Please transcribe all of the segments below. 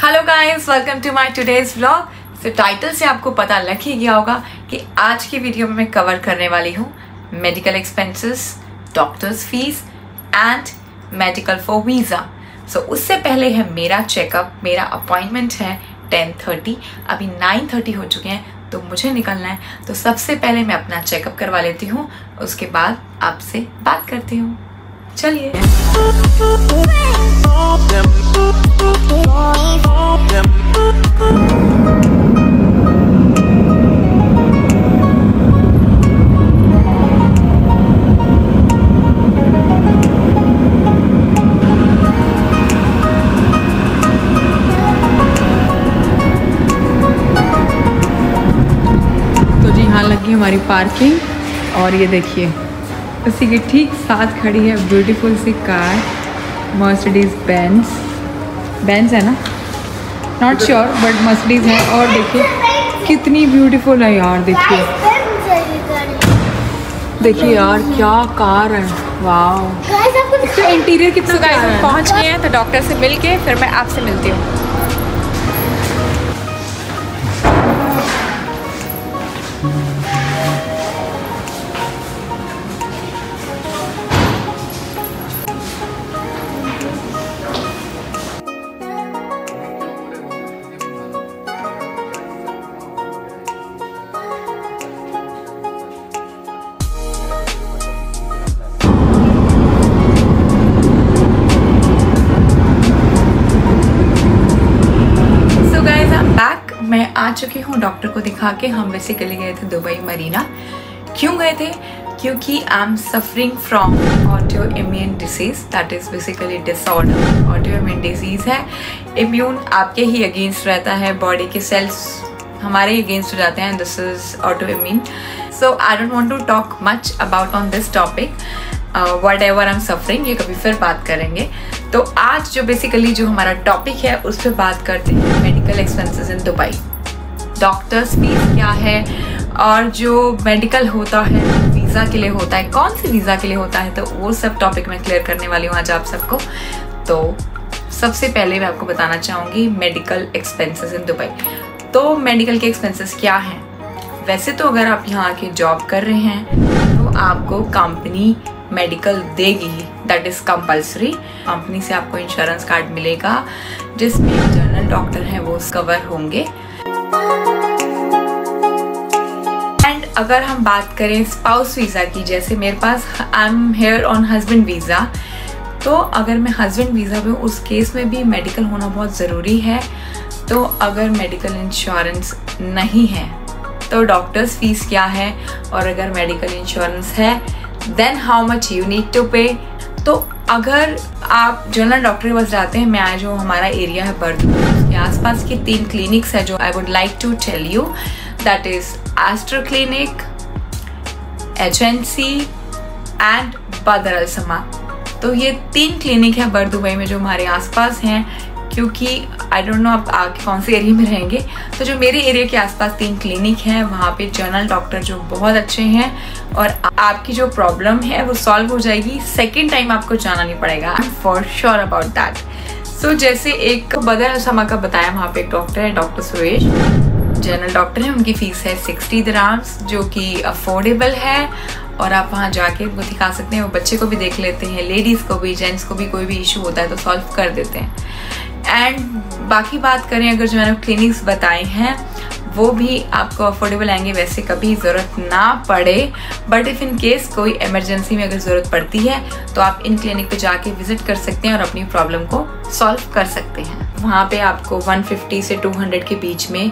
Hello guys, welcome to my today's vlog. तो title से आपको पता लग ही गया होगा कि आज की वीडियो में मैं कवर करने वाली हूँ medical expenses, doctor's fees and medical for visa. So उससे पहले है मेरा चेकअप। मेरा अपॉइंटमेंट है 10:30, अभी 9:30 हो चुके हैं तो मुझे निकलना है। तो सबसे पहले मैं अपना चेकअप करवा लेती हूँ, उसके बाद आपसे बात करती हूँ। चलिए। तो जी हाँ, लगी हमारी पार्किंग और ये देखिए उसी के ठीक साथ खड़ी है ब्यूटीफुल सी कार, मर्सिडीज बेंज है ना, नॉट श्योर बट मर्सिडीज है। और देखिए कितनी ब्यूटीफुल है यार, देखिए यार क्या कार है, वाह। इसका इंटीरियर कितना प्यारा है। पहुंच गए हैं तो डॉक्टर से मिल के फिर मैं आपसे मिलती हूँ। मैं आ चुकी हूँ डॉक्टर को दिखा के। हम बेसिकली गए थे दुबई मरीना। क्यों गए थे? क्योंकि आई am suffering from auto immune disease, that is basically disorder. Auto immune disease है, इम्यून आपके ही अगेंस्ट रहता है, बॉडी के सेल्स हमारे ही अगेंस्ट हो जाते हैं। This is auto immune. So I don't want to talk much about on this topic, whatever I am suffering, ये कभी फिर बात करेंगे। तो आज जो बेसिकली जो हमारा टॉपिक है उस पर बात करते हैं medical expenses in Dubai, doctors fees क्या है, और जो मेडिकल होता है वीज़ा के लिए होता है, कौन सी वीज़ा के लिए होता है, तो वो सब टॉपिक मैं क्लियर करने वाली हूँ आज आप सबको। तो सबसे पहले मैं आपको बताना चाहूँगी मेडिकल एक्सपेंसेस इन दुबई। तो मेडिकल के एक्सपेंसेस क्या हैं? वैसे तो अगर आप यहाँ आके जॉब कर रहे हैं तो आपको कंपनी मेडिकल देगी, दैट इज कंपल्सरी। कंपनी से आपको इंश्योरेंस कार्ड मिलेगा जिसमें जनरल डॉक्टर हैं वो कवर होंगे। एंड अगर हम बात करें स्पाउस वीज़ा की, जैसे मेरे पास I am here on husband visa, तो अगर मैं हस्बैंड वीज़ा पे, उस केस में भी मेडिकल होना बहुत ज़रूरी है। तो अगर मेडिकल इंश्योरेंस नहीं है तो डॉक्टर्स फीस क्या है, और अगर मेडिकल इंश्योरेंस है then how much you need to pay. तो अगर आप जनरल डॉक्टर के पास जाते हैं, मैं जो हमारा एरिया है बर्दू, उसके आसपास की 3 क्लिनिक्स है जो I would like to tell you, that is Aster clinic, HNC and Badr Al समा। तो ये 3 क्लिनिक है बर्दू दुबई में जो हमारे आसपास हैं, क्योंकि आई डोंट नो आप आगे कौन से एरिया में रहेंगे। तो जो मेरे एरिया के आसपास 3 क्लिनिक हैं, वहाँ पे जनरल डॉक्टर जो बहुत अच्छे हैं और आपकी जो प्रॉब्लम है वो सॉल्व हो जाएगी। सेकेंड टाइम आपको जाना नहीं पड़ेगा, I am for sure about that. So जैसे एक बदर अल समा का बताया, वहाँ पे एक डॉक्टर है, डॉक्टर सुरेश, जनरल डॉक्टर है। उनकी फीस है 60 दिरहम्स, जो कि अफोर्डेबल है और आप वहाँ जाके वो दिखा सकते हैं। वो बच्चे को भी देख लेते हैं, लेडीज़ को भी, जेंट्स को भी कोई भी इशू होता है तो सॉल्व कर देते हैं। एंड बाकी बात करें, अगर जो मैंने क्लिनिक्स बताए हैं वो भी आपको अफोर्डेबल आएंगे, वैसे कभी ज़रूरत ना पड़े, बट इफ़ इन केस कोई इमरजेंसी में अगर ज़रूरत पड़ती है तो आप इन क्लिनिक पे जाके विजिट कर सकते हैं और अपनी प्रॉब्लम को सॉल्व कर सकते हैं। वहाँ पे आपको 150 से 200 के बीच में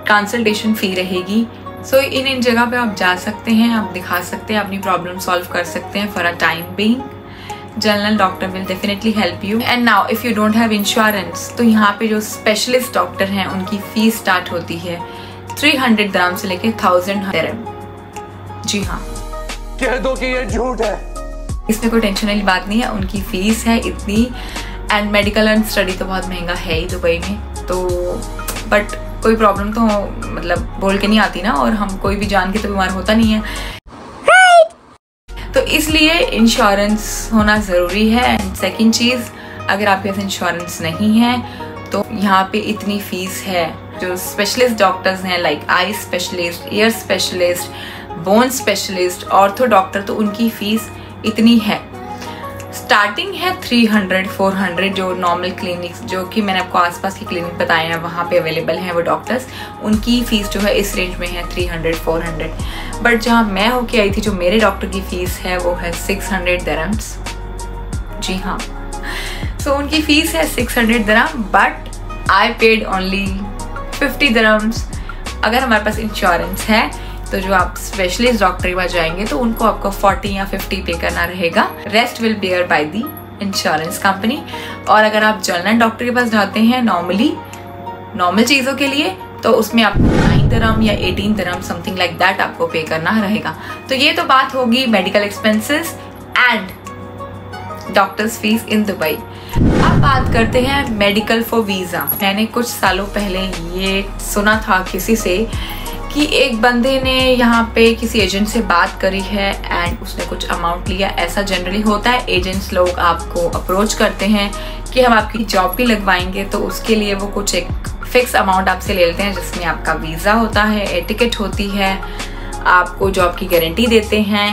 कंसल्टेशन फ़ी रहेगी। सो इन जगह पे आप जा सकते हैं, आप दिखा सकते हैं, अपनी प्रॉब्लम सॉल्व कर सकते हैं for a time being. General doctor will definitely help you. And now if you don't have insurance, तो यहाँ पे जो स्पेशलिस्ट डॉक्टर हैं उनकी फीस स्टार्ट होती है 300 दिरहम से लेके 1000 दिरहम। जी हाँ, कह दो कि ये झूठ है, इसमें कोई टेंशन वाली बात नहीं है, उनकी फीस है इतनी। एंड मेडिकल एंड स्टडी तो बहुत महंगा है ही दुबई में, तो बट कोई प्रॉब्लम तो मतलब बोल के नहीं आती ना, और हम कोई भी जान के तो बीमार होता नहीं है। तो इसलिए इंश्योरेंस होना ज़रूरी है। एंड सेकंड चीज़, अगर आपके पास इंश्योरेंस नहीं है तो यहाँ पे इतनी फीस है। जो स्पेशलिस्ट डॉक्टर्स हैं like eye specialist, year specialist, bone specialist, ortho doctor, तो उनकी फीस इतनी है। स्टार्टिंग है 300-400 जो नॉर्मल क्लिनिक्स, जो कि मैंने आपको आसपास की क्लिनिक बताए हैं वहाँ पे अवेलेबल हैं वो डॉक्टर्स, उनकी फ़ीस जो है इस रेंज में है 300-400। बट जहाँ मैं होके आई थी, जो मेरे डॉक्टर की फ़ीस है वो है 600 दिरहम्स। जी हाँ, सो उनकी फ़ीस है 600 dirham, but I paid only 50 dirhams. अगर हमारे पास इंश्योरेंस है तो जो आप स्पेशलिस्ट डॉक्टर के पास जाएंगे तो उनको आपको 40 या 50 पे करना रहेगा। Rest will bear by the insurance company. और अगर आप जनरल डॉक्टर के पास जाते हैं नॉर्मल चीज़ों के लिए, तो उसमें आपको 9 दिरहम या 18 दिरहम समथिंग लाइक दैट आपको पे करना रहेगा। तो ये तो बात होगी medical expenses and doctors fees in Dubai. अब बात करते हैं मेडिकल फॉर वीज़ा। मैंने कुछ सालों पहले ये सुना था किसी से कि एक बंदे ने यहाँ पे किसी एजेंट से बात करी है एंड उसने कुछ अमाउंट लिया। ऐसा जनरली होता है, एजेंट्स लोग आपको अप्रोच करते हैं कि हम आपकी जॉब भी लगवाएंगे, तो उसके लिए वो कुछ एक फिक्स अमाउंट आपसे ले लेते हैं, जिसमें आपका वीज़ा होता है, एयर टिकट होती है, आपको जॉब की गारंटी देते हैं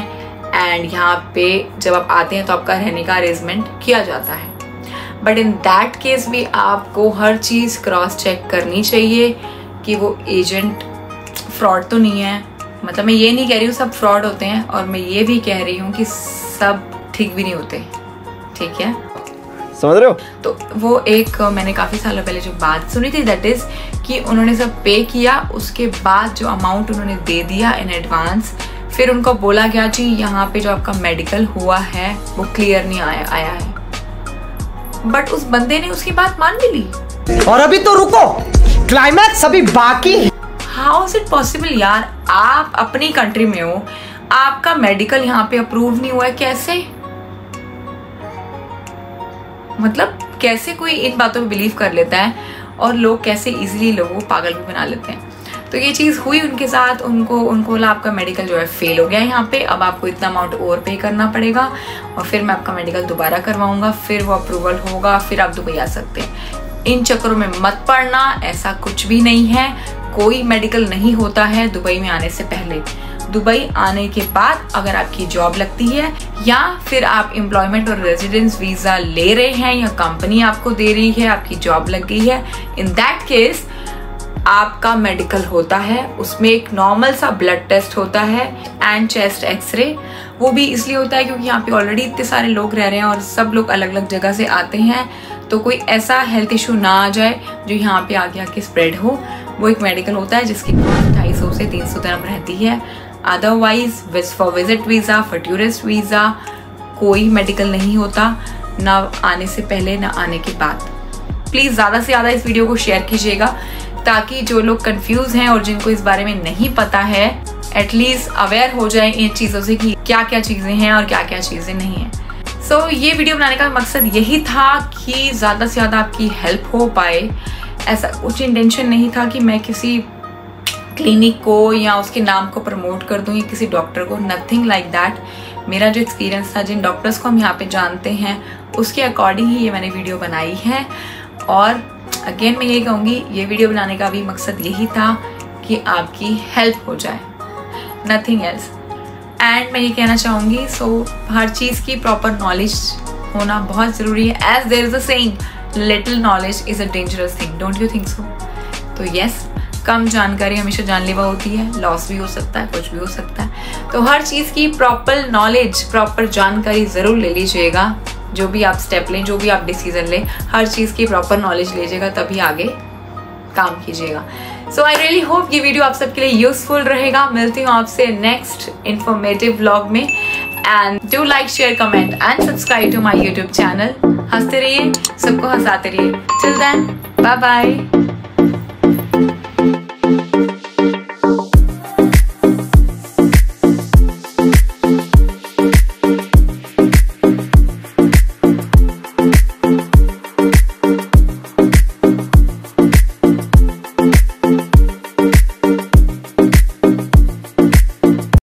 एंड यहाँ पे जब आप आते हैं तो आपका रहने का अरेंजमेंट किया जाता है। बट इन दैट केस भी आपको हर चीज़ क्रॉस चेक करनी चाहिए कि वो एजेंट फ्रॉड तो नहीं है। मतलब मैं ये नहीं कह रही हूँ सब फ्रॉड होते हैं, और मैं ये भी कह रही हूँ कि सब ठीक भी नहीं होते, ठीक है, समझ रहे हो? तो वो एक मैंने काफ़ी सालों पहले जो बात सुनी थी, दैट इज़ कि उन्होंने सब पे किया, उसके बाद जो अमाउंट उन्होंने दे दिया इन एडवांस, फिर उनको बोला गया जी यहाँ पे जो आपका मेडिकल हुआ है वो क्लियर नहीं आया है। बट उस बंदे ने उसकी बात मान भी ली। और अभी तो रुको, क्लाइमैक्स अभी बाकी है। हाउ इज इट पॉसिबल यार, आप अपनी कंट्री में हो, आपका मेडिकल यहाँ पे अप्रूव नहीं हुआ है, कैसे? मतलब कैसे कोई इन बातों पे बिलीव कर लेता है, और लोग कैसे इजीली लोगों को पागल भी बना लेते हैं। तो ये चीज़ हुई उनके साथ। उनको बोला आपका मेडिकल जो है फेल हो गया यहाँ पे, अब आपको इतना अमाउंट और पे करना पड़ेगा और फिर मैं आपका मेडिकल दोबारा करवाऊंगा, फिर वो अप्रूवल होगा, फिर आप दुबई आ सकते हैं। इन चक्करों में मत पड़ना, ऐसा कुछ भी नहीं है। कोई मेडिकल नहीं होता है दुबई में आने से पहले। दुबई आने के बाद अगर आपकी जॉब लगती है या फिर आप एम्प्लॉयमेंट और रेजिडेंस वीज़ा ले रहे हैं या कंपनी आपको दे रही है, आपकी जॉब लग गई है, इन दैट केस आपका मेडिकल होता है। उसमें एक नॉर्मल सा ब्लड टेस्ट होता है एंड चेस्ट एक्सरे। वो भी इसलिए होता है क्योंकि यहाँ पे ऑलरेडी इतने सारे लोग रह रहे हैं और सब लोग अलग अलग जगह से आते हैं, तो कोई ऐसा हेल्थ इशू ना आ जाए जो यहाँ पे आगे आके स्प्रेड हो। वो एक मेडिकल होता है जिसकी कॉस्ट 250 से 300 दिरहम रहती है। Otherwise for visit visa, for tourist visa कोई मेडिकल नहीं होता, ना आने से पहले ना आने के बाद। प्लीज़ ज़्यादा से ज़्यादा इस वीडियो को शेयर कीजिएगा ताकि जो लोग कंफ्यूज हैं और जिनको इस बारे में नहीं पता है एटलीस्ट अवेयर हो जाए इन चीज़ों से कि क्या क्या चीज़ें हैं और क्या क्या चीज़ें नहीं हैं। सो ये वीडियो बनाने का मकसद यही था कि ज़्यादा से ज़्यादा आपकी हेल्प हो पाए। ऐसा कुछ इंटेंशन नहीं था कि मैं किसी क्लिनिक को या उसके नाम को प्रमोट कर दूं या किसी डॉक्टर को, नथिंग लाइक दैट। मेरा जो एक्सपीरियंस था, जिन डॉक्टर्स को हम यहाँ पे जानते हैं उसके अकॉर्डिंग ही ये मैंने वीडियो बनाई है। और अगेन मैं यही कहूँगी, ये वीडियो बनाने का भी मकसद यही था कि आपकी हेल्प हो जाए, नथिंग एल्स। एंड मैं ये कहना चाहूँगी, सो हर चीज़ की प्रॉपर नॉलेज होना बहुत ज़रूरी है। As there is a saying, little knowledge is a dangerous thing, don't you think so? तो यस, कम जानकारी हमेशा जानलेवा होती है, लॉस भी हो सकता है, कुछ भी हो सकता है। तो हर चीज़ की प्रॉपर नॉलेज, प्रॉपर जानकारी ज़रूर ले लीजिएगा। जो भी आप स्टेप लें, जो भी आप डिसीजन लें, हर चीज़ की प्रॉपर नॉलेज लीजिएगा, तभी आगे काम कीजिएगा। सो आई रियली होप ये वीडियो आप सबके लिए यूजफुल रहेगा। मिलती हूँ आपसे नेक्स्ट इंफॉर्मेटिव व्लॉग में। And do like, share, comment and subscribe to my YouTube channel. हंसते रहिए, सबको हंसाते रहिए। Till then, bye bye.